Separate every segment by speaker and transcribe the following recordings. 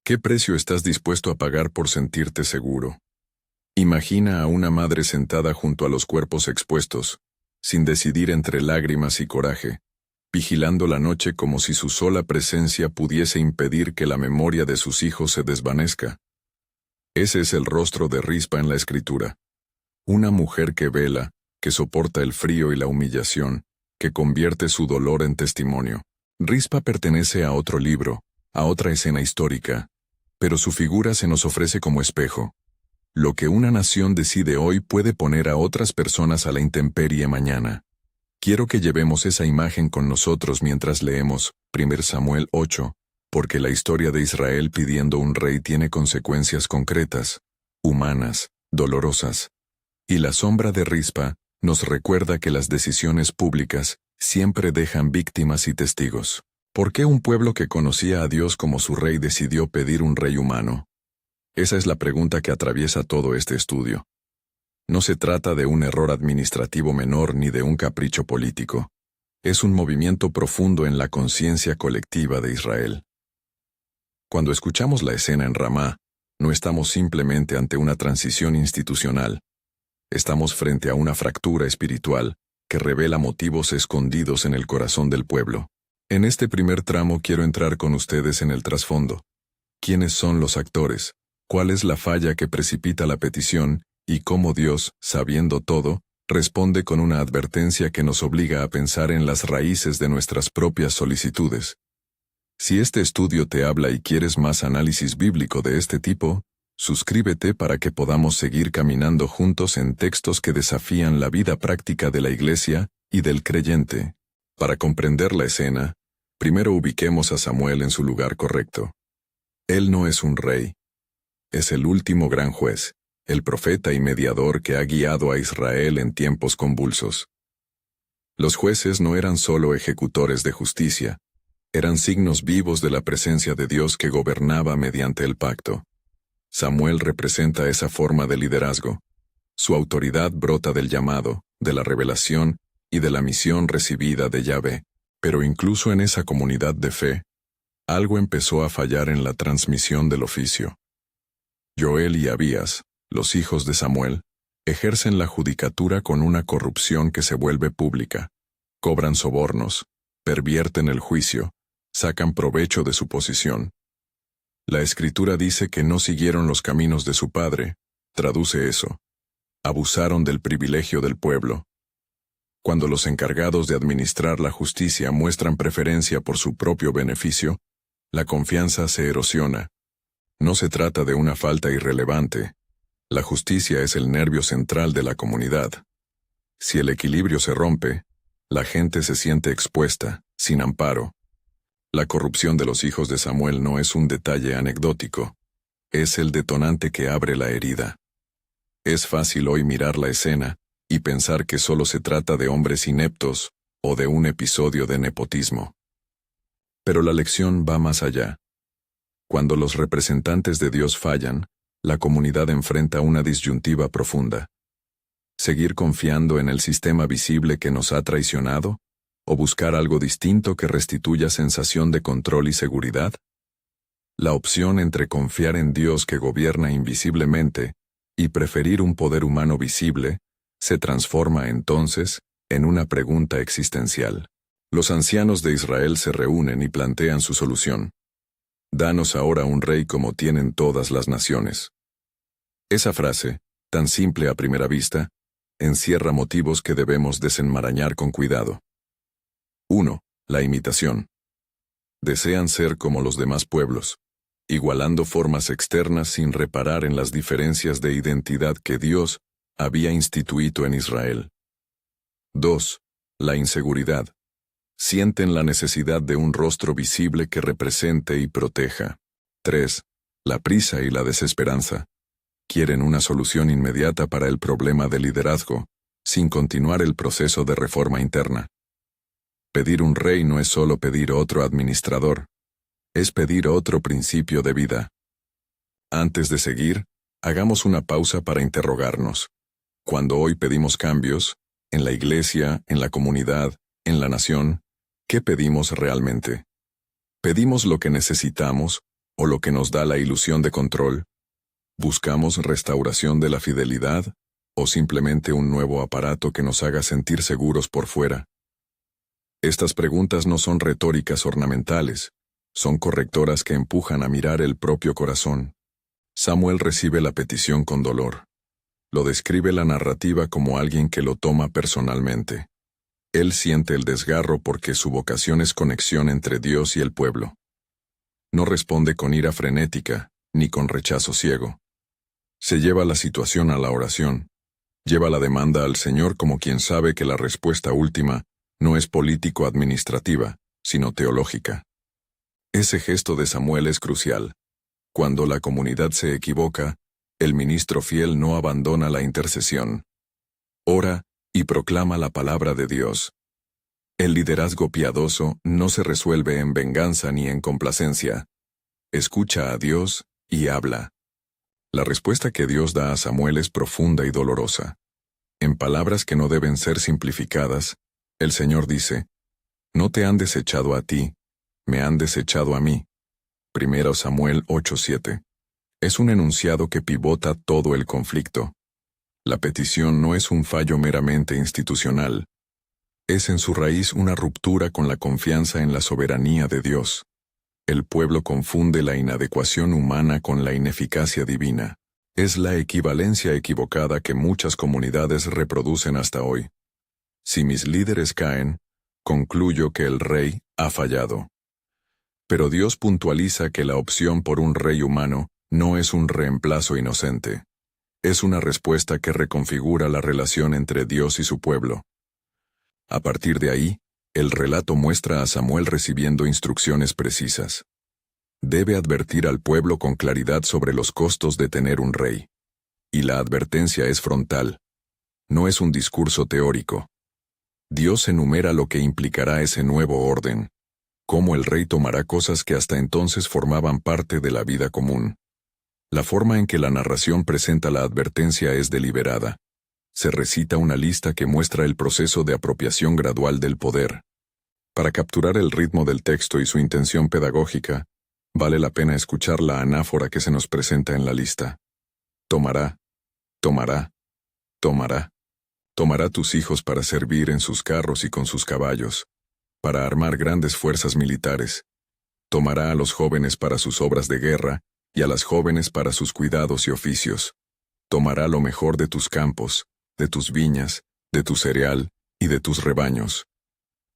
Speaker 1: ¿Qué precio estás dispuesto a pagar por sentirte seguro? Imagina a una madre sentada junto a los cuerpos expuestos, sin decidir entre lágrimas y coraje, vigilando la noche como si su sola presencia pudiese impedir que la memoria de sus hijos se desvanezca. Ese es el rostro de Rispa en la Escritura. Una mujer que vela, que soporta el frío y la humillación, que convierte su dolor en testimonio. Rispa pertenece a otro libro, a otra escena histórica, pero su figura se nos ofrece como espejo. Lo que una nación decide hoy puede poner a otras personas a la intemperie mañana. Quiero que llevemos esa imagen con nosotros mientras leemos 1 Samuel 8, porque la historia de Israel pidiendo un rey tiene consecuencias concretas, humanas, dolorosas. Y la sombra de Rispa nos recuerda que las decisiones públicas siempre dejan víctimas y testigos. ¿Por qué un pueblo que conocía a Dios como su rey decidió pedir un rey humano? Esa es la pregunta que atraviesa todo este estudio. No se trata de un error administrativo menor ni de un capricho político. Es un movimiento profundo en la conciencia colectiva de Israel. Cuando escuchamos la escena en Ramá, no estamos simplemente ante una transición institucional. Estamos frente a una fractura espiritual que revela motivos escondidos en el corazón del pueblo. En este primer tramo quiero entrar con ustedes en el trasfondo. ¿Quiénes son los actores? ¿Cuál es la falla que precipita la petición? Y cómo Dios, sabiendo todo, responde con una advertencia que nos obliga a pensar en las raíces de nuestras propias solicitudes. Si este estudio te habla y quieres más análisis bíblico de este tipo, suscríbete para que podamos seguir caminando juntos en textos que desafían la vida práctica de la Iglesia y del creyente. Para comprender la escena, primero ubiquemos a Samuel en su lugar correcto. Él no es un rey. Es el último gran juez, el profeta y mediador que ha guiado a Israel en tiempos convulsos. Los jueces no eran solo ejecutores de justicia, eran signos vivos de la presencia de Dios que gobernaba mediante el pacto. Samuel representa esa forma de liderazgo. Su autoridad brota del llamado, de la revelación y de la misión recibida de Yahvé. Pero incluso en esa comunidad de fe, algo empezó a fallar en la transmisión del oficio. Joel y Abías, los hijos de Samuel, ejercen la judicatura con una corrupción que se vuelve pública. Cobran sobornos, pervierten el juicio, sacan provecho de su posición. La Escritura dice que no siguieron los caminos de su padre, traduce eso. Abusaron del privilegio del pueblo. Cuando los encargados de administrar la justicia muestran preferencia por su propio beneficio, la confianza se erosiona. No se trata de una falta irrelevante. La justicia es el nervio central de la comunidad. Si el equilibrio se rompe, la gente se siente expuesta, sin amparo. La corrupción de los hijos de Samuel no es un detalle anecdótico. Es el detonante que abre la herida. Es fácil hoy mirar la escena y pensar que solo se trata de hombres ineptos o de un episodio de nepotismo. Pero la lección va más allá. Cuando los representantes de Dios fallan, la comunidad enfrenta una disyuntiva profunda. ¿Seguir confiando en el sistema visible que nos ha traicionado? ¿O buscar algo distinto que restituya sensación de control y seguridad? La opción entre confiar en Dios que gobierna invisiblemente y preferir un poder humano visible se transforma entonces en una pregunta existencial. Los ancianos de Israel se reúnen y plantean su solución. Danos ahora un rey como tienen todas las naciones. Esa frase, tan simple a primera vista, encierra motivos que debemos desenmarañar con cuidado. 1. La imitación. Desean ser como los demás pueblos, igualando formas externas sin reparar en las diferencias de identidad que Dios había instituido en Israel. 2. La inseguridad. Sienten la necesidad de un rostro visible que represente y proteja. 3. La prisa y la desesperanza. Quieren una solución inmediata para el problema de liderazgo, sin continuar el proceso de reforma interna. Pedir un rey no es solo pedir otro administrador, es pedir otro principio de vida. Antes de seguir, hagamos una pausa para interrogarnos. Cuando hoy pedimos cambios, en la iglesia, en la comunidad, en la nación, ¿qué pedimos realmente? ¿Pedimos lo que necesitamos o lo que nos da la ilusión de control? ¿Buscamos restauración de la fidelidad o simplemente un nuevo aparato que nos haga sentir seguros por fuera? Estas preguntas no son retóricas ornamentales, son correctoras que empujan a mirar el propio corazón. Samuel recibe la petición con dolor. Lo describe la narrativa como alguien que lo toma personalmente. Él siente el desgarro porque su vocación es conexión entre Dios y el pueblo. No responde con ira frenética, ni con rechazo ciego. Se lleva la situación a la oración. Lleva la demanda al Señor como quien sabe que la respuesta última no es político-administrativa, sino teológica. Ese gesto de Samuel es crucial. Cuando la comunidad se equivoca, el ministro fiel no abandona la intercesión. Ora y proclama la palabra de Dios. El liderazgo piadoso no se resuelve en venganza ni en complacencia. Escucha a Dios y habla. La respuesta que Dios da a Samuel es profunda y dolorosa. En palabras que no deben ser simplificadas, el Señor dice: «No te han desechado a ti, me han desechado a mí». 1 Samuel 8:7. Es un enunciado que pivota todo el conflicto. La petición no es un fallo meramente institucional. Es en su raíz una ruptura con la confianza en la soberanía de Dios. El pueblo confunde la inadecuación humana con la ineficacia divina. Es la equivalencia equivocada que muchas comunidades reproducen hasta hoy. Si mis líderes caen, concluyo que el rey ha fallado. Pero Dios puntualiza que la opción por un rey humano no es un reemplazo inocente. Es una respuesta que reconfigura la relación entre Dios y su pueblo. A partir de ahí, el relato muestra a Samuel recibiendo instrucciones precisas. Debe advertir al pueblo con claridad sobre los costos de tener un rey. Y la advertencia es frontal. No es un discurso teórico. Dios enumera lo que implicará ese nuevo orden. Cómo el rey tomará cosas que hasta entonces formaban parte de la vida común. La forma en que la narración presenta la advertencia es deliberada. Se recita una lista que muestra el proceso de apropiación gradual del poder. Para capturar el ritmo del texto y su intención pedagógica, vale la pena escuchar la anáfora que se nos presenta en la lista. Tomará, tomará, tomará. Tomará tus hijos para servir en sus carros y con sus caballos, para armar grandes fuerzas militares. Tomará a los jóvenes para sus obras de guerra y a las jóvenes para sus cuidados y oficios. Tomará lo mejor de tus campos, de tus viñas, de tu cereal y de tus rebaños.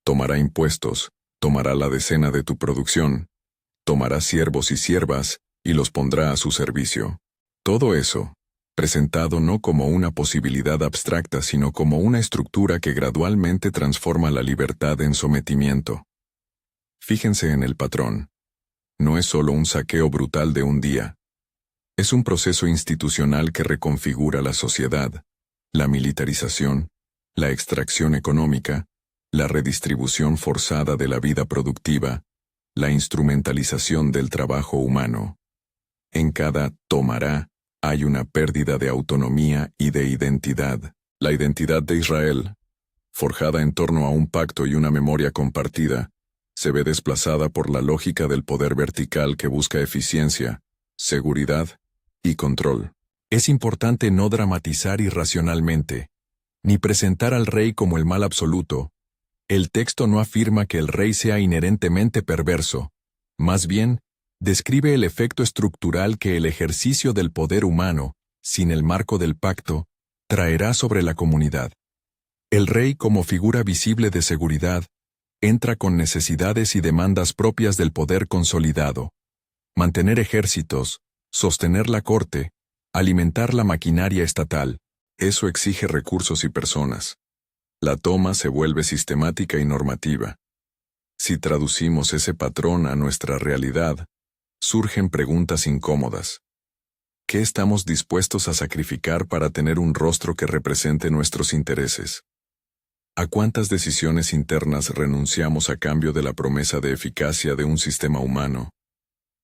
Speaker 1: Tomará impuestos, tomará la decena de tu producción. Tomará siervos y siervas y los pondrá a su servicio. Todo eso, presentado no como una posibilidad abstracta sino como una estructura que gradualmente transforma la libertad en sometimiento. Fíjense en el patrón. No es solo un saqueo brutal de un día. Es un proceso institucional que reconfigura la sociedad, la militarización, la extracción económica, la redistribución forzada de la vida productiva, la instrumentalización del trabajo humano. En cada tomará hay una pérdida de autonomía y de identidad. La identidad de Israel, forjada en torno a un pacto y una memoria compartida, se ve desplazada por la lógica del poder vertical que busca eficiencia, seguridad y control. Es importante no dramatizar irracionalmente, ni presentar al rey como el mal absoluto. El texto no afirma que el rey sea inherentemente perverso, más bien, describe el efecto estructural que el ejercicio del poder humano, sin el marco del pacto, traerá sobre la comunidad. El rey, como figura visible de seguridad, entra con necesidades y demandas propias del poder consolidado. Mantener ejércitos, sostener la corte, alimentar la maquinaria estatal, eso exige recursos y personas. La toma se vuelve sistemática y normativa. Si traducimos ese patrón a nuestra realidad, surgen preguntas incómodas. ¿Qué estamos dispuestos a sacrificar para tener un rostro que represente nuestros intereses? ¿A cuántas decisiones internas renunciamos a cambio de la promesa de eficacia de un sistema humano?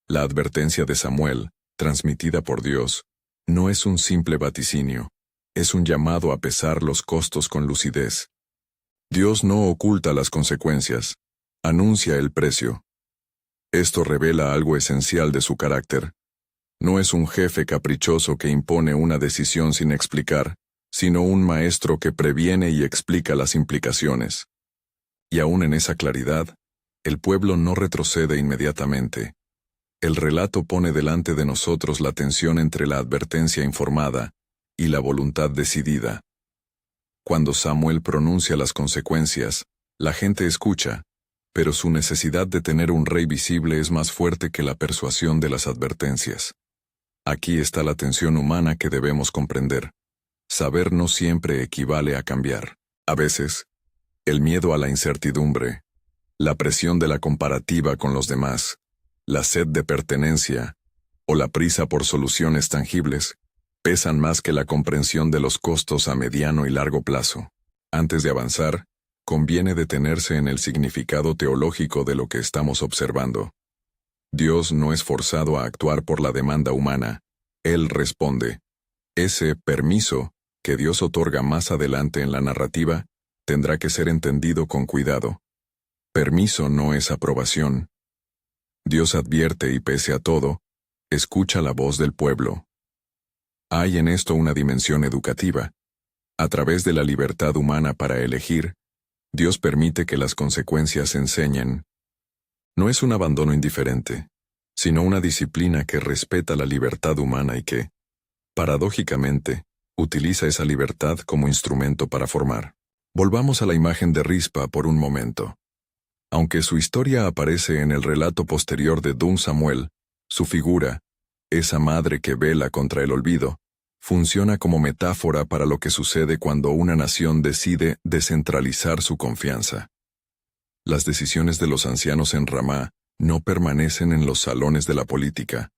Speaker 1: La advertencia de Samuel, transmitida por Dios, no es un simple vaticinio, es un llamado a pesar los costos con lucidez. Dios no oculta las consecuencias, anuncia el precio. Esto revela algo esencial de su carácter. No es un jefe caprichoso que impone una decisión sin explicar, sino un maestro que previene y explica las implicaciones. Y aún en esa claridad, el pueblo no retrocede inmediatamente. El relato pone delante de nosotros la tensión entre la advertencia informada y la voluntad decidida. Cuando Samuel pronuncia las consecuencias, la gente escucha, pero su necesidad de tener un rey visible es más fuerte que la persuasión de las advertencias. Aquí está la tensión humana que debemos comprender. Saber no siempre equivale a cambiar. A veces, el miedo a la incertidumbre, la presión de la comparativa con los demás, la sed de pertenencia o la prisa por soluciones tangibles pesan más que la comprensión de los costos a mediano y largo plazo. Antes de avanzar, conviene detenerse en el significado teológico de lo que estamos observando. Dios no es forzado a actuar por la demanda humana. Él responde. Ese permiso, que Dios otorga más adelante en la narrativa, tendrá que ser entendido con cuidado. Permiso no es aprobación. Dios advierte y pese a todo, escucha la voz del pueblo. Hay en esto una dimensión educativa. A través de la libertad humana para elegir, Dios permite que las consecuencias enseñen. No es un abandono indiferente, sino una disciplina que respeta la libertad humana y que, paradójicamente, utiliza esa libertad como instrumento para formar. Volvamos a la imagen de Rispa por un momento. Aunque su historia aparece en el relato posterior de Don Samuel, su figura, esa madre que vela contra el olvido, funciona como metáfora para lo que sucede cuando una nación decide descentralizar su confianza. Las decisiones de los ancianos en Ramá no permanecen en los salones de la política.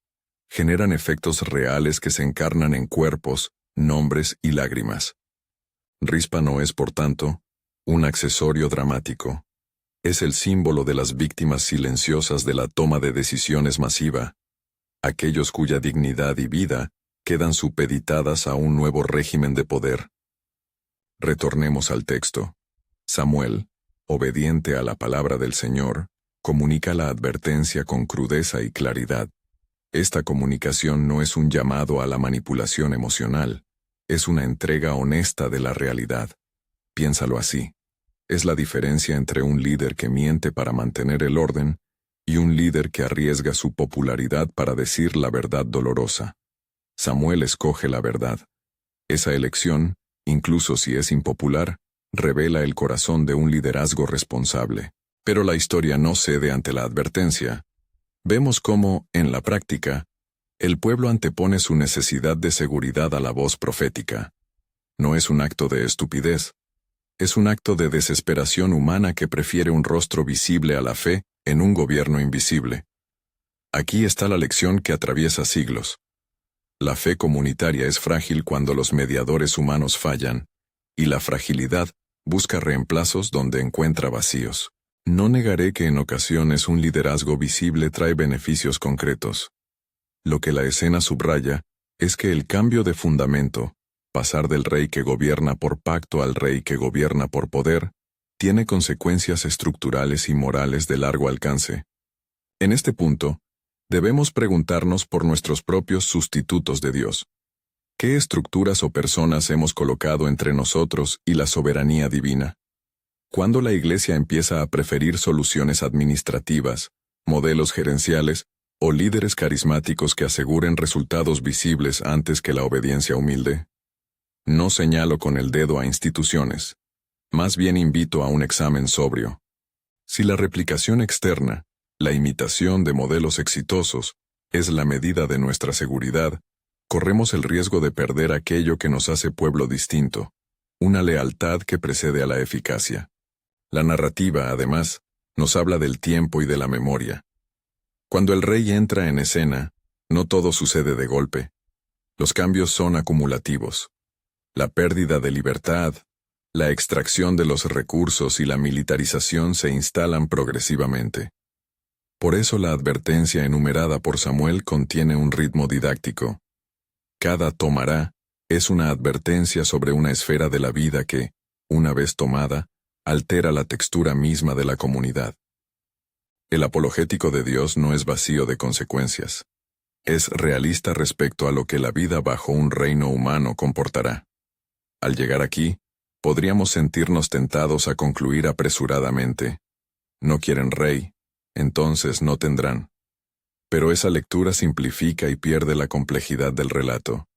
Speaker 1: Generan efectos reales que se encarnan en cuerpos, nombres y lágrimas. Rispa no es, por tanto, un accesorio dramático. Es el símbolo de las víctimas silenciosas de la toma de decisiones masiva, aquellos cuya dignidad y vida quedan supeditadas a un nuevo régimen de poder. Retornemos al texto. Samuel, obediente a la palabra del Señor, comunica la advertencia con crudeza y claridad. Esta comunicación no es un llamado a la manipulación emocional, es una entrega honesta de la realidad. Piénsalo así. Es la diferencia entre un líder que miente para mantener el orden y un líder que arriesga su popularidad para decir la verdad dolorosa. Samuel escoge la verdad. Esa elección, incluso si es impopular, revela el corazón de un liderazgo responsable. Pero la historia no cede ante la advertencia. Vemos cómo, en la práctica, el pueblo antepone su necesidad de seguridad a la voz profética. No es un acto de estupidez. Es un acto de desesperación humana que prefiere un rostro visible a la fe en un gobierno invisible. Aquí está la lección que atraviesa siglos. La fe comunitaria es frágil cuando los mediadores humanos fallan, y la fragilidad busca reemplazos donde encuentra vacíos. No negaré que en ocasiones un liderazgo visible trae beneficios concretos. Lo que la escena subraya es que el cambio de fundamento, pasar del rey que gobierna por pacto al rey que gobierna por poder, tiene consecuencias estructurales y morales de largo alcance. En este punto, debemos preguntarnos por nuestros propios sustitutos de Dios. ¿Qué estructuras o personas hemos colocado entre nosotros y la soberanía divina? ¿Cuándo la Iglesia empieza a preferir soluciones administrativas, modelos gerenciales o líderes carismáticos que aseguren resultados visibles antes que la obediencia humilde? No señalo con el dedo a instituciones. Más bien invito a un examen sobrio. Si la replicación externa, la imitación de modelos exitosos, es la medida de nuestra seguridad, corremos el riesgo de perder aquello que nos hace pueblo distinto, una lealtad que precede a la eficacia. La narrativa, además, nos habla del tiempo y de la memoria. Cuando el rey entra en escena, no todo sucede de golpe. Los cambios son acumulativos. La pérdida de libertad, la extracción de los recursos y la militarización se instalan progresivamente. Por eso la advertencia enumerada por Samuel contiene un ritmo didáctico. Cada tomará es una advertencia sobre una esfera de la vida que, una vez tomada, altera la textura misma de la comunidad. El apologético de Dios no es vacío de consecuencias. Es realista respecto a lo que la vida bajo un reino humano comportará. Al llegar aquí, podríamos sentirnos tentados a concluir apresuradamente: no quieren rey, entonces no tendrán. Pero esa lectura simplifica y pierde la complejidad del relato.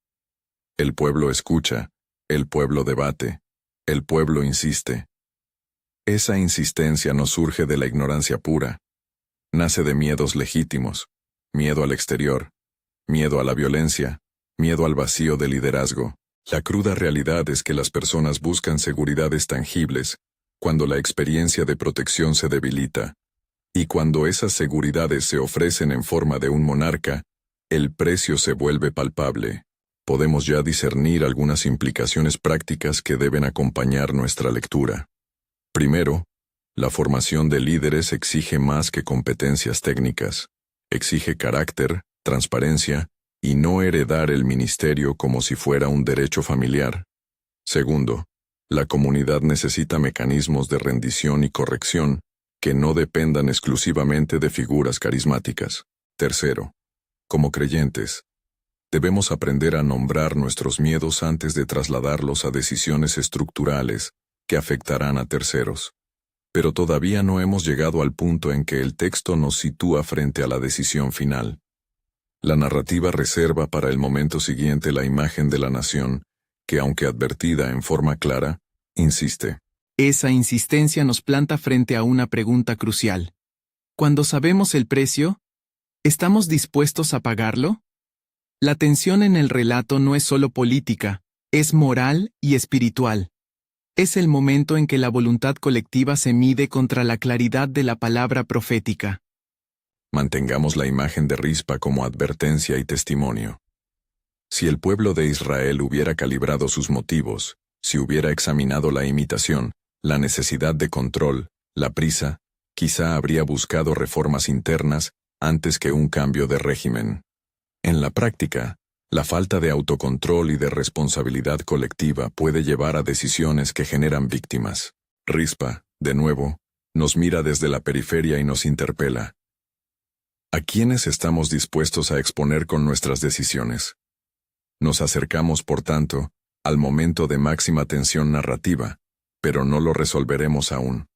Speaker 1: El pueblo escucha, el pueblo debate, el pueblo insiste. Esa insistencia no surge de la ignorancia pura. Nace de miedos legítimos: miedo al exterior, miedo a la violencia, miedo al vacío de liderazgo. La cruda realidad es que las personas buscan seguridades tangibles cuando la experiencia de protección se debilita, y cuando esas seguridades se ofrecen en forma de un monarca, el precio se vuelve palpable. Podemos ya discernir algunas implicaciones prácticas que deben acompañar nuestra lectura. Primero, la formación de líderes exige más que competencias técnicas. Exige carácter, transparencia, y no heredar el ministerio como si fuera un derecho familiar. Segundo, la comunidad necesita mecanismos de rendición y corrección que no dependan exclusivamente de figuras carismáticas. Tercero, como creyentes, debemos aprender a nombrar nuestros miedos antes de trasladarlos a decisiones estructurales que afectarán a terceros. Pero todavía no hemos llegado al punto en que el texto nos sitúa frente a la decisión final. La narrativa reserva para el momento siguiente la imagen de la nación, que aunque advertida en forma clara, insiste.
Speaker 2: Esa insistencia nos planta frente a una pregunta crucial. Cuando sabemos el precio, ¿estamos dispuestos a pagarlo? La tensión en el relato no es solo política, es moral y espiritual. Es el momento en que la voluntad colectiva se mide contra la claridad de la palabra profética.
Speaker 1: Mantengamos la imagen de Rispa como advertencia y testimonio. Si el pueblo de Israel hubiera calibrado sus motivos, si hubiera examinado la imitación, la necesidad de control, la prisa, quizá habría buscado reformas internas antes que un cambio de régimen. En la práctica, la falta de autocontrol y de responsabilidad colectiva puede llevar a decisiones que generan víctimas. Rispa, de nuevo, nos mira desde la periferia y nos interpela. ¿A quiénes estamos dispuestos a exponer con nuestras decisiones? Nos acercamos, por tanto, al momento de máxima tensión narrativa, pero no lo resolveremos aún.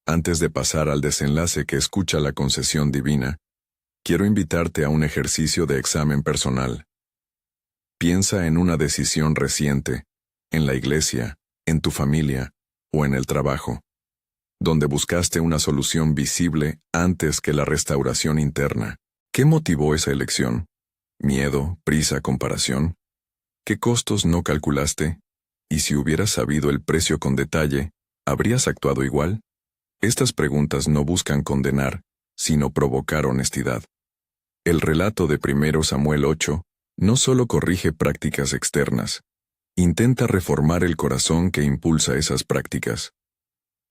Speaker 1: Antes de pasar al desenlace que escucha la concesión divina, quiero invitarte a un ejercicio de examen personal. Piensa en una decisión reciente, en la iglesia, en tu familia o en el trabajo, donde buscaste una solución visible antes que la restauración interna. ¿Qué motivó esa elección? ¿Miedo, prisa, comparación? ¿Qué costos no calculaste? Y si hubieras sabido el precio con detalle, ¿habrías actuado igual? Estas preguntas no buscan condenar, sino provocar honestidad. El relato de 1 Samuel 8 no solo corrige prácticas externas, intenta reformar el corazón que impulsa esas prácticas.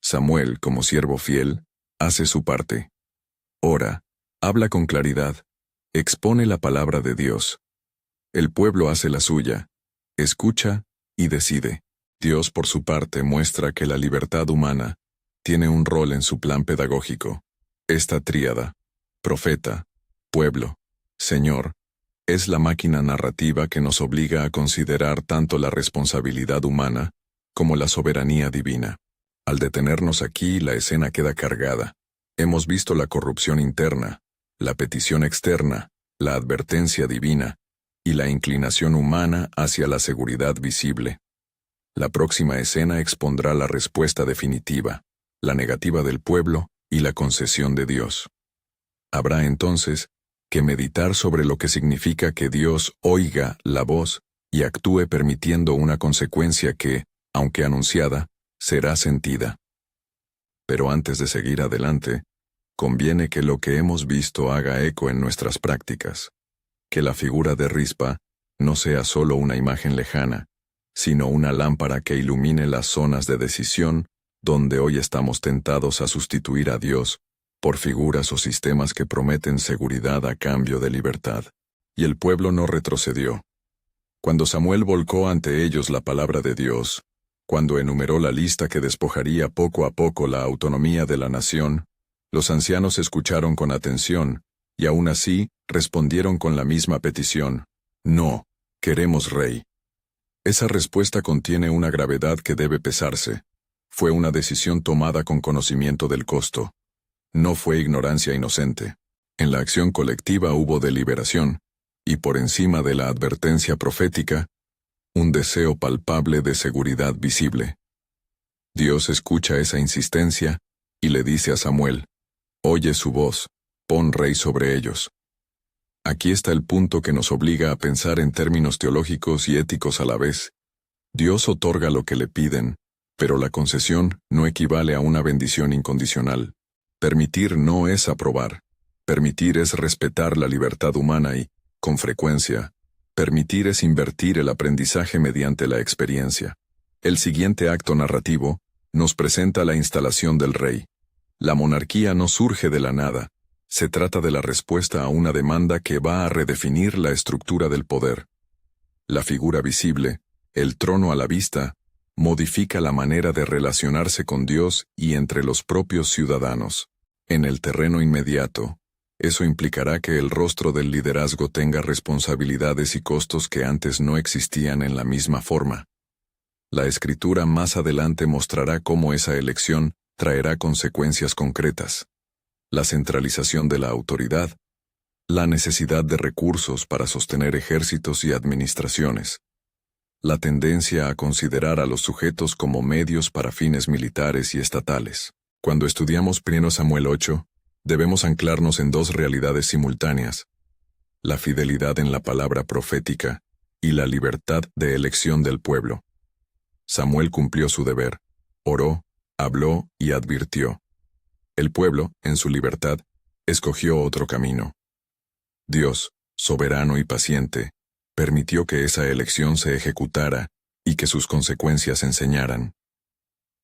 Speaker 1: Samuel, como siervo fiel, hace su parte. Ora, habla con claridad, expone la palabra de Dios. El pueblo hace la suya, escucha y decide. Dios, por su parte, muestra que la libertad humana tiene un rol en su plan pedagógico. Esta tríada, profeta, pueblo, Señor, es la máquina narrativa que nos obliga a considerar tanto la responsabilidad humana como la soberanía divina. Al detenernos aquí, la escena queda cargada. Hemos visto la corrupción interna, la petición externa, la advertencia divina y la inclinación humana hacia la seguridad visible. La próxima escena expondrá la respuesta definitiva, la negativa del pueblo y la concesión de Dios. Habrá entonces que meditar sobre lo que significa que Dios oiga la voz y actúe permitiendo una consecuencia que, aunque anunciada, será sentida. Pero antes de seguir adelante, conviene que lo que hemos visto haga eco en nuestras prácticas, que la figura de Rispa no sea solo una imagen lejana, sino una lámpara que ilumine las zonas de decisión donde hoy estamos tentados a sustituir a Dios por figuras o sistemas que prometen seguridad a cambio de libertad. Y el pueblo no retrocedió. Cuando Samuel volcó ante ellos la palabra de Dios, cuando enumeró la lista que despojaría poco a poco la autonomía de la nación, Los ancianos escucharon con atención, y aún así, respondieron con la misma petición: no, queremos rey. Esa respuesta contiene una gravedad que debe pesarse. Fue una decisión tomada con conocimiento del costo. No fue ignorancia inocente. En la acción colectiva hubo deliberación, y por encima de la advertencia profética, un deseo palpable de seguridad visible. Dios escucha esa insistencia, y le dice a Samuel: oye su voz, pon rey sobre ellos. Aquí está el punto que nos obliga a pensar en términos teológicos y éticos a la vez. Dios otorga lo que le piden, pero la concesión no equivale a una bendición incondicional. Permitir no es aprobar. Permitir es respetar la libertad humana y, con frecuencia, permitir es invertir el aprendizaje mediante la experiencia. El siguiente acto narrativo nos presenta la instalación del rey. La monarquía no surge de la nada. Se trata de la respuesta a una demanda que va a redefinir la estructura del poder. La figura visible, el trono a la vista, modifica la manera de relacionarse con Dios y entre los propios ciudadanos. En el terreno inmediato, eso implicará que el rostro del liderazgo tenga responsabilidades y costos que antes no existían en la misma forma. La escritura más adelante mostrará cómo esa elección traerá consecuencias concretas. La centralización de la autoridad, la necesidad de recursos para sostener ejércitos y administraciones, la tendencia a considerar a los sujetos como medios para fines militares y estatales. Cuando estudiamos 1 Samuel 8, debemos anclarnos en dos realidades simultáneas: la fidelidad en la palabra profética y la libertad de elección del pueblo. Samuel cumplió su deber, oró, habló y advirtió. El pueblo, en su libertad, escogió otro camino. Dios, soberano y paciente, permitió que esa elección se ejecutara y que sus consecuencias enseñaran.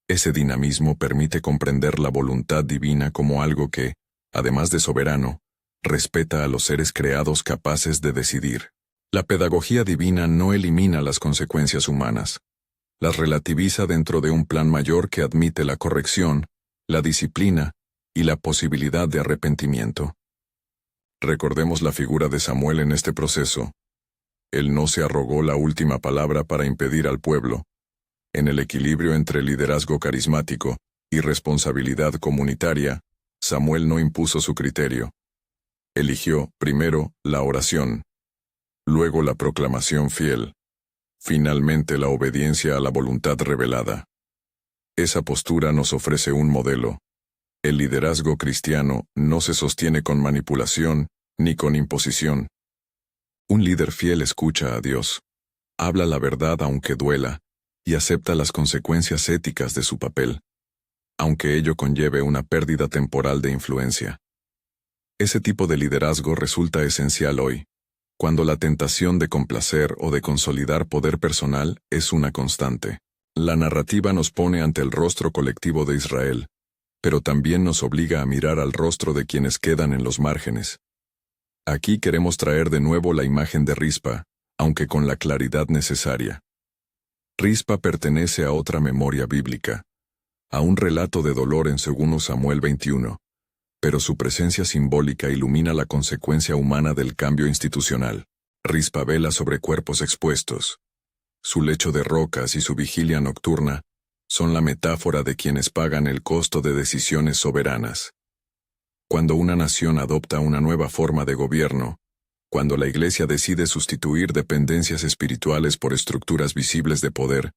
Speaker 1: Ese dinamismo permite comprender la voluntad divina como algo que, además de soberano, respeta a los seres creados capaces de decidir. La pedagogía divina no elimina las consecuencias humanas. Las relativiza dentro de un plan mayor que admite la corrección, la disciplina y la posibilidad de arrepentimiento. Recordemos la figura de Samuel en este proceso. Él no se arrogó la última palabra para impedir al pueblo. En el equilibrio entre liderazgo carismático y responsabilidad comunitaria, Samuel no impuso su criterio. Eligió, primero, la oración, luego la proclamación fiel, finalmente la obediencia a la voluntad revelada. Esa postura nos ofrece un modelo. El liderazgo cristiano no se sostiene con manipulación ni con imposición. Un líder fiel escucha a Dios, habla la verdad aunque duela, y acepta las consecuencias éticas de su papel, aunque ello conlleve una pérdida temporal de influencia. Ese tipo de liderazgo resulta esencial hoy, cuando la tentación de complacer o de consolidar poder personal es una constante. La narrativa nos pone ante el rostro colectivo de Israel, pero también nos obliga a mirar al rostro de quienes quedan en los márgenes. Aquí queremos traer de nuevo la imagen de Rispa, aunque con la claridad necesaria. Rispa pertenece a otra memoria bíblica, a un relato de dolor en 2 Samuel 21, pero su presencia simbólica ilumina la consecuencia humana del cambio institucional. Rispa vela sobre cuerpos expuestos. Su lecho de rocas y su vigilia nocturna son la metáfora de quienes pagan el costo de decisiones soberanas. Cuando una nación adopta una nueva forma de gobierno, cuando la Iglesia decide sustituir dependencias espirituales por estructuras visibles de poder,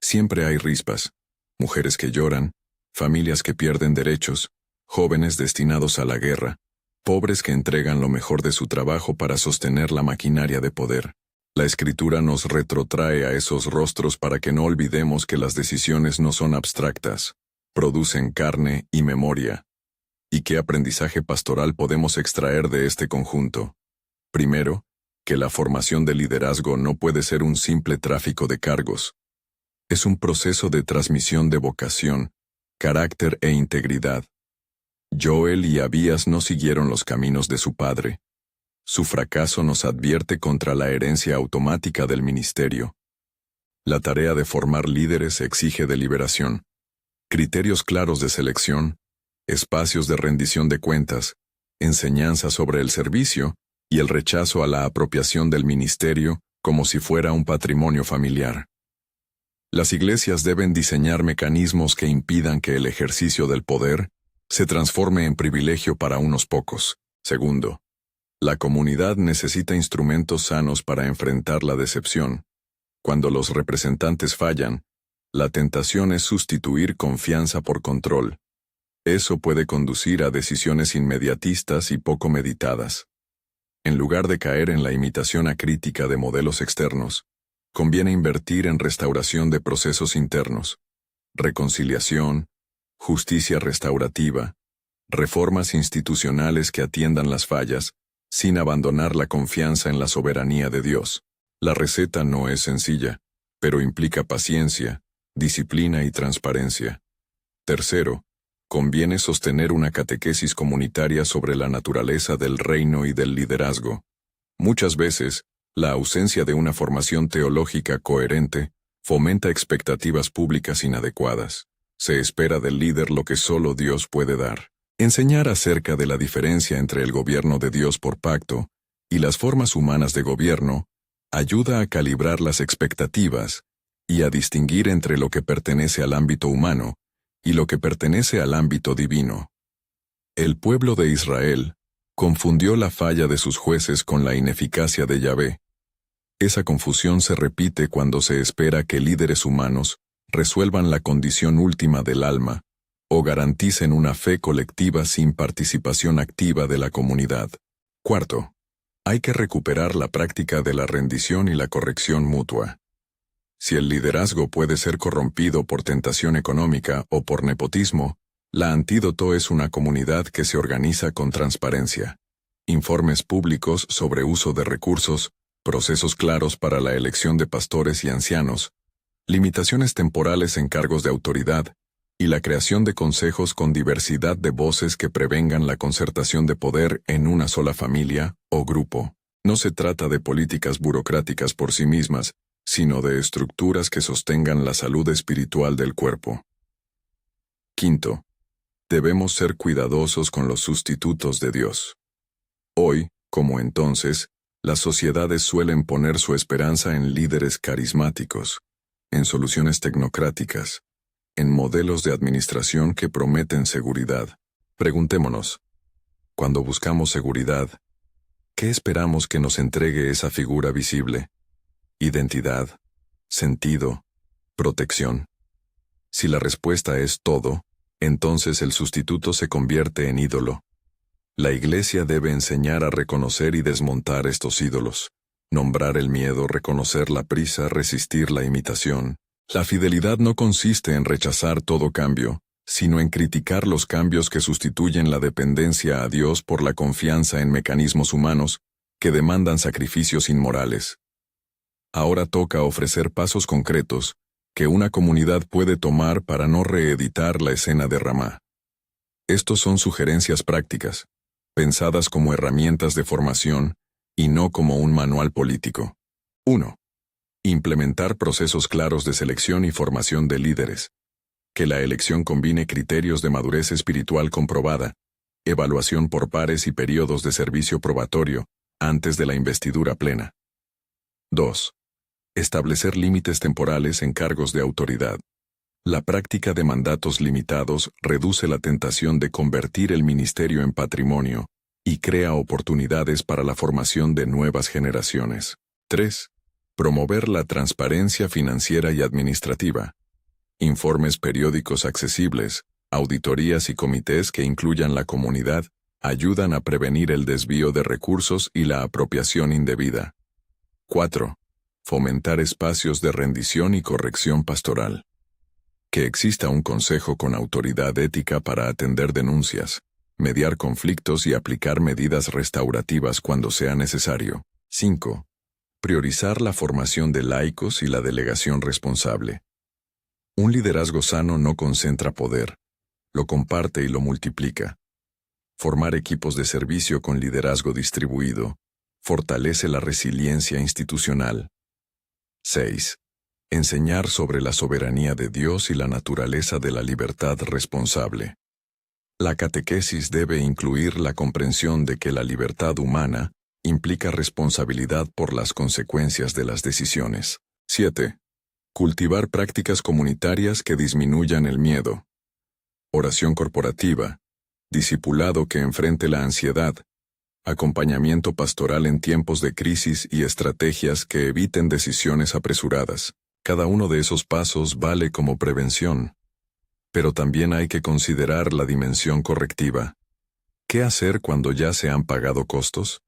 Speaker 1: siempre hay rispas, mujeres que lloran, familias que pierden derechos, jóvenes destinados a la guerra, pobres que entregan lo mejor de su trabajo para sostener la maquinaria de poder. La Escritura nos retrotrae a esos rostros para que no olvidemos que las decisiones no son abstractas, producen carne y memoria. ¿Y qué aprendizaje pastoral podemos extraer de este conjunto? Primero, que la formación de liderazgo no puede ser un simple tráfico de cargos. Es un proceso de transmisión de vocación, carácter e integridad. Joel y Abías no siguieron los caminos de su padre. Su fracaso nos advierte contra la herencia automática del ministerio. La tarea de formar líderes exige deliberación, criterios claros de selección, espacios de rendición de cuentas, enseñanza sobre el servicio y el rechazo a la apropiación del ministerio como si fuera un patrimonio familiar. Las iglesias deben diseñar mecanismos que impidan que el ejercicio del poder se transforme en privilegio para unos pocos. Segundo, la comunidad necesita instrumentos sanos para enfrentar la decepción. Cuando los representantes fallan, la tentación es sustituir confianza por control. Eso puede conducir a decisiones inmediatistas y poco meditadas. En lugar de caer en la imitación acrítica de modelos externos, conviene invertir en restauración de procesos internos, reconciliación, justicia restaurativa, reformas institucionales que atiendan las fallas, sin abandonar la confianza en la soberanía de Dios. La receta no es sencilla, pero implica paciencia, disciplina y transparencia. Tercero, conviene sostener una catequesis comunitaria sobre la naturaleza del reino y del liderazgo. Muchas veces, la ausencia de una formación teológica coherente fomenta expectativas públicas inadecuadas. Se espera del líder lo que solo Dios puede dar. Enseñar acerca de la diferencia entre el gobierno de Dios por pacto y las formas humanas de gobierno ayuda a calibrar las expectativas y a distinguir entre lo que pertenece al ámbito humano y lo que pertenece al ámbito divino. El pueblo de Israel confundió la falla de sus jueces con la ineficacia de Yahvé. Esa confusión se repite cuando se espera que líderes humanos resuelvan la condición última del alma o garanticen una fe colectiva sin participación activa de la comunidad. Cuarto, hay que recuperar la práctica de la rendición y la corrección mutua. Si el liderazgo puede ser corrompido por tentación económica o por nepotismo, la antídoto es una comunidad que se organiza con transparencia. Informes públicos sobre uso de recursos, procesos claros para la elección de pastores y ancianos, limitaciones temporales en cargos de autoridad, y la creación de consejos con diversidad de voces que prevengan la concertación de poder en una sola familia o grupo. No se trata de políticas burocráticas por sí mismas, sino de estructuras que sostengan la salud espiritual del cuerpo. Quinto, debemos ser cuidadosos con los sustitutos de Dios. Hoy, como entonces, las sociedades suelen poner su esperanza en líderes carismáticos, en soluciones tecnocráticas, en modelos de administración que prometen seguridad. Preguntémonos, cuando buscamos seguridad, ¿qué esperamos que nos entregue esa figura visible? Identidad, sentido, protección. Si la respuesta es todo, entonces el sustituto se convierte en ídolo. La Iglesia debe enseñar a reconocer y desmontar estos ídolos, nombrar el miedo, reconocer la prisa, resistir la imitación. La fidelidad no consiste en rechazar todo cambio, sino en criticar los cambios que sustituyen la dependencia a Dios por la confianza en mecanismos humanos que demandan sacrificios inmorales. Ahora toca ofrecer pasos concretos que una comunidad puede tomar para no reeditar la escena de Ramá. Estos son sugerencias prácticas, pensadas como herramientas de formación y no como un manual político. 1. Implementar procesos claros de selección y formación de líderes. Que la elección combine criterios de madurez espiritual comprobada, evaluación por pares y periodos de servicio probatorio antes de la investidura plena. 2. Establecer límites temporales en cargos de autoridad. La práctica de mandatos limitados reduce la tentación de convertir el ministerio en patrimonio y crea oportunidades para la formación de nuevas generaciones. 3. Promover la transparencia financiera y administrativa. Informes periódicos accesibles, auditorías y comités que incluyan la comunidad ayudan a prevenir el desvío de recursos y la apropiación indebida. 4. Fomentar espacios de rendición y corrección pastoral. Que exista un consejo con autoridad ética para atender denuncias, mediar conflictos y aplicar medidas restaurativas cuando sea necesario. 5. Priorizar la formación de laicos y la delegación responsable. Un liderazgo sano no concentra poder, lo comparte y lo multiplica. Formar equipos de servicio con liderazgo distribuido fortalece la resiliencia institucional. 6. Enseñar sobre la soberanía de Dios y la naturaleza de la libertad responsable. La catequesis debe incluir la comprensión de que la libertad humana implica responsabilidad por las consecuencias de las decisiones. 7. Cultivar prácticas comunitarias que disminuyan el miedo. Oración corporativa, discipulado que enfrente la ansiedad, acompañamiento pastoral en tiempos de crisis y estrategias que eviten decisiones apresuradas. Cada uno de esos pasos vale como prevención. Pero también hay que considerar la dimensión correctiva. ¿Qué hacer cuando ya se han pagado costos?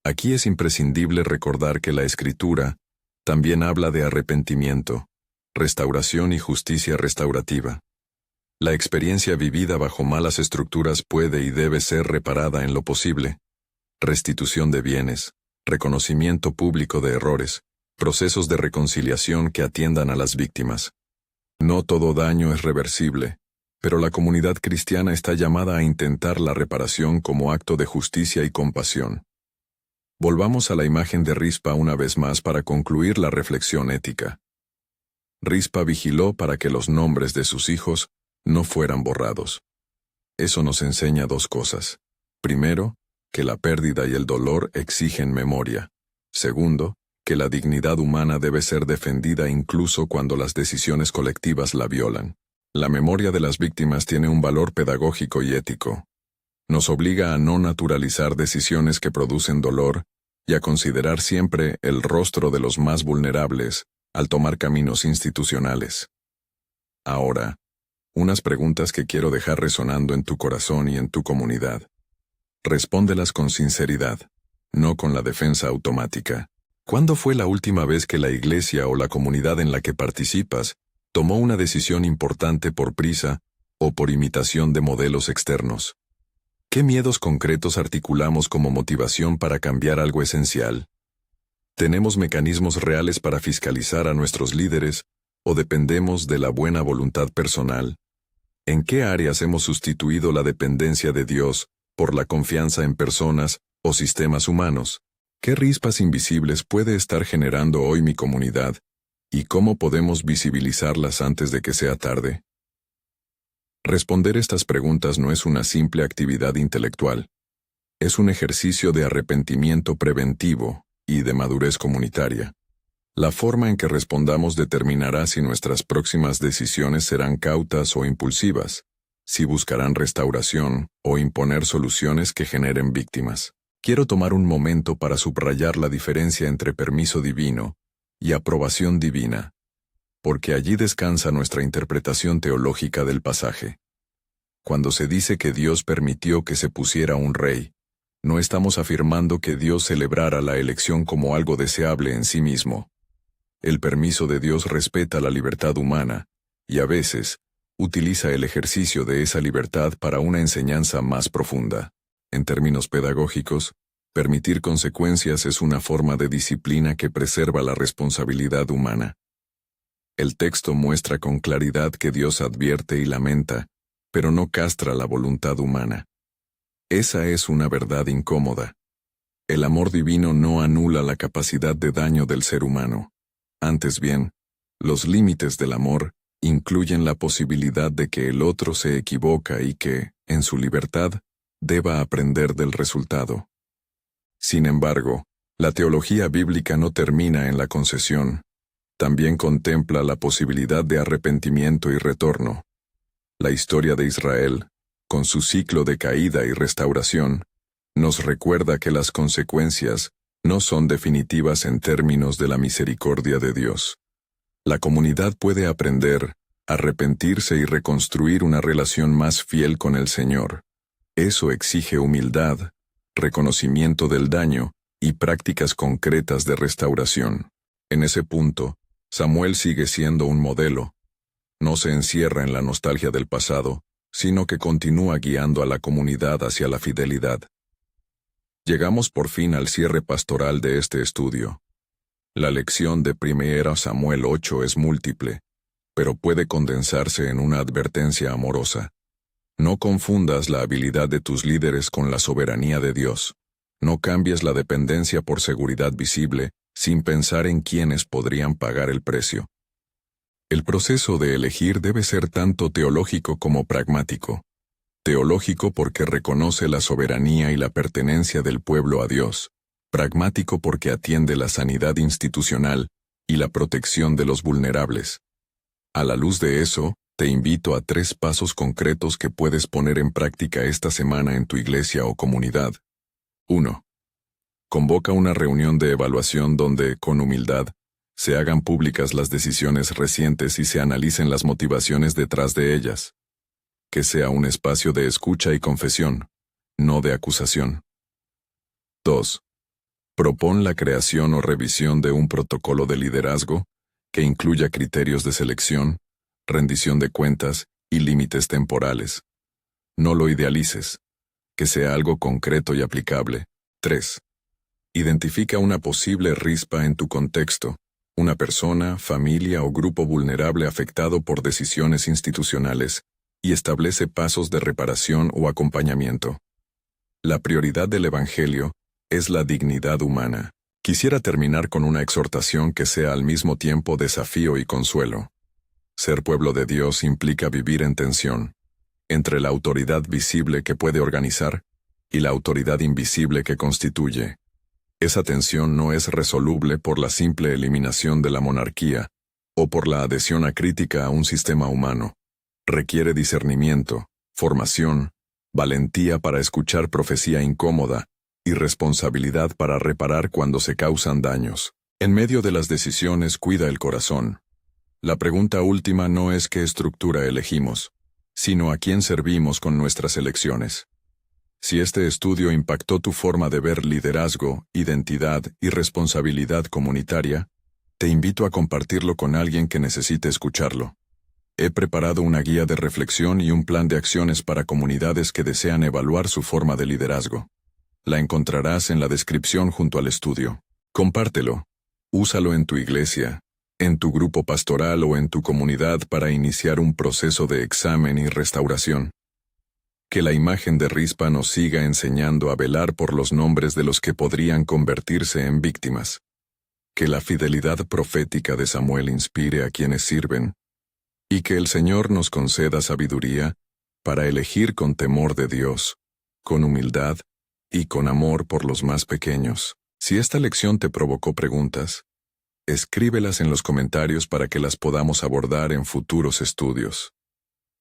Speaker 1: Aquí es imprescindible recordar que la Escritura también habla de arrepentimiento, restauración y justicia restaurativa. La experiencia vivida bajo malas estructuras puede y debe ser reparada en lo posible. Restitución de bienes, reconocimiento público de errores, procesos de reconciliación que atiendan a las víctimas. No todo daño es reversible, pero la comunidad cristiana está llamada a intentar la reparación como acto de justicia y compasión. Volvamos a la imagen de Rispa una vez más para concluir la reflexión ética. Rispa vigiló para que los nombres de sus hijos no fueran borrados. Eso nos enseña dos cosas. Primero, que la pérdida y el dolor exigen memoria. Segundo, que la dignidad humana debe ser defendida incluso cuando las decisiones colectivas la violan. La memoria de las víctimas tiene un valor pedagógico y ético. Nos obliga a no naturalizar decisiones que producen dolor y a considerar siempre el rostro de los más vulnerables al tomar caminos institucionales. Ahora, unas preguntas que quiero dejar resonando en tu corazón y en tu comunidad. Respóndelas con sinceridad, no con la defensa automática. ¿Cuándo fue la última vez que la iglesia o la comunidad en la que participas tomó una decisión importante por prisa o por imitación de modelos externos? ¿Qué miedos concretos articulamos como motivación para cambiar algo esencial? ¿Tenemos mecanismos reales para fiscalizar a nuestros líderes o dependemos de la buena voluntad personal? ¿En qué áreas hemos sustituido la dependencia de Dios por la confianza en personas o sistemas humanos? ¿Qué rispas invisibles puede estar generando hoy mi comunidad? ¿Y cómo podemos visibilizarlas antes de que sea tarde? Responder estas preguntas no es una simple actividad intelectual. Es un ejercicio de arrepentimiento preventivo y de madurez comunitaria. La forma en que respondamos determinará si nuestras próximas decisiones serán cautas o impulsivas, si buscarán restauración o imponer soluciones que generen víctimas. Quiero tomar un momento para subrayar la diferencia entre permiso divino y aprobación divina, porque allí descansa nuestra interpretación teológica del pasaje. Cuando se dice que Dios permitió que se pusiera un rey, no estamos afirmando que Dios celebrara la elección como algo deseable en sí mismo. El permiso de Dios respeta la libertad humana, y a veces, utiliza el ejercicio de esa libertad para una enseñanza más profunda. En términos pedagógicos, permitir consecuencias es una forma de disciplina que preserva la responsabilidad humana. El texto muestra con claridad que Dios advierte y lamenta, pero no castra la voluntad humana. Esa es una verdad incómoda. El amor divino no anula la capacidad de daño del ser humano. Antes bien, los límites del amor incluyen la posibilidad de que el otro se equivoca y que, en su libertad, deba aprender del resultado. Sin embargo, la teología bíblica no termina en la concesión. También contempla la posibilidad de arrepentimiento y retorno. La historia de Israel, con su ciclo de caída y restauración, nos recuerda que las consecuencias no son definitivas en términos de la misericordia de Dios. La comunidad puede aprender, arrepentirse y reconstruir una relación más fiel con el Señor. Eso exige humildad, reconocimiento del daño y prácticas concretas de restauración. En ese punto, Samuel sigue siendo un modelo. No se encierra en la nostalgia del pasado, sino que continúa guiando a la comunidad hacia la fidelidad. Llegamos por fin al cierre pastoral de este estudio. La lección de 1 Samuel 8 es múltiple, pero puede condensarse en una advertencia amorosa. No confundas la habilidad de tus líderes con la soberanía de Dios. No cambies la dependencia por seguridad visible, sin pensar en quiénes podrían pagar el precio. El proceso de elegir debe ser tanto teológico como pragmático. Teológico porque reconoce la soberanía y la pertenencia del pueblo a Dios. Pragmático porque atiende la sanidad institucional y la protección de los vulnerables. A la luz de eso, te invito a 3 pasos concretos que puedes poner en práctica esta semana en tu iglesia o comunidad. 1. Convoca una reunión de evaluación donde, con humildad, se hagan públicas las decisiones recientes y se analicen las motivaciones detrás de ellas. Que sea un espacio de escucha y confesión, no de acusación. 2. Propón la creación o revisión de un protocolo de liderazgo que incluya criterios de selección, rendición de cuentas y límites temporales. No lo idealices, que sea algo concreto y aplicable. 3. Identifica una posible rispa en tu contexto, una persona, familia o grupo vulnerable afectado por decisiones institucionales, y establece pasos de reparación o acompañamiento. La prioridad del Evangelio es la dignidad humana. Quisiera terminar con una exhortación que sea al mismo tiempo desafío y consuelo. Ser pueblo de Dios implica vivir en tensión entre la autoridad visible que puede organizar y la autoridad invisible que constituye. Esa tensión no es resoluble por la simple eliminación de la monarquía o por la adhesión acrítica a un sistema humano. Requiere discernimiento, formación, valentía para escuchar profecía incómoda y responsabilidad para reparar cuando se causan daños. En medio de las decisiones cuida el corazón. La pregunta última no es qué estructura elegimos, sino a quién servimos con nuestras elecciones. Si este estudio impactó tu forma de ver liderazgo, identidad y responsabilidad comunitaria, te invito a compartirlo con alguien que necesite escucharlo. He preparado una guía de reflexión y un plan de acciones para comunidades que desean evaluar su forma de liderazgo. La encontrarás en la descripción junto al estudio. Compártelo. Úsalo en tu iglesia, en tu grupo pastoral o en tu comunidad para iniciar un proceso de examen y restauración. Que la imagen de Rispa nos siga enseñando a velar por los nombres de los que podrían convertirse en víctimas. Que la fidelidad profética de Samuel inspire a quienes sirven, y que el Señor nos conceda sabiduría para elegir con temor de Dios, con humildad y con amor por los más pequeños. Si esta lección te provocó preguntas, escríbelas en los comentarios para que las podamos abordar en futuros estudios.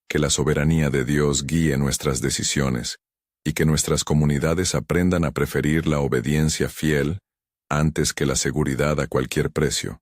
Speaker 1: Que la soberanía de Dios guíe nuestras decisiones y que nuestras comunidades aprendan a preferir la obediencia fiel antes que la seguridad a cualquier precio.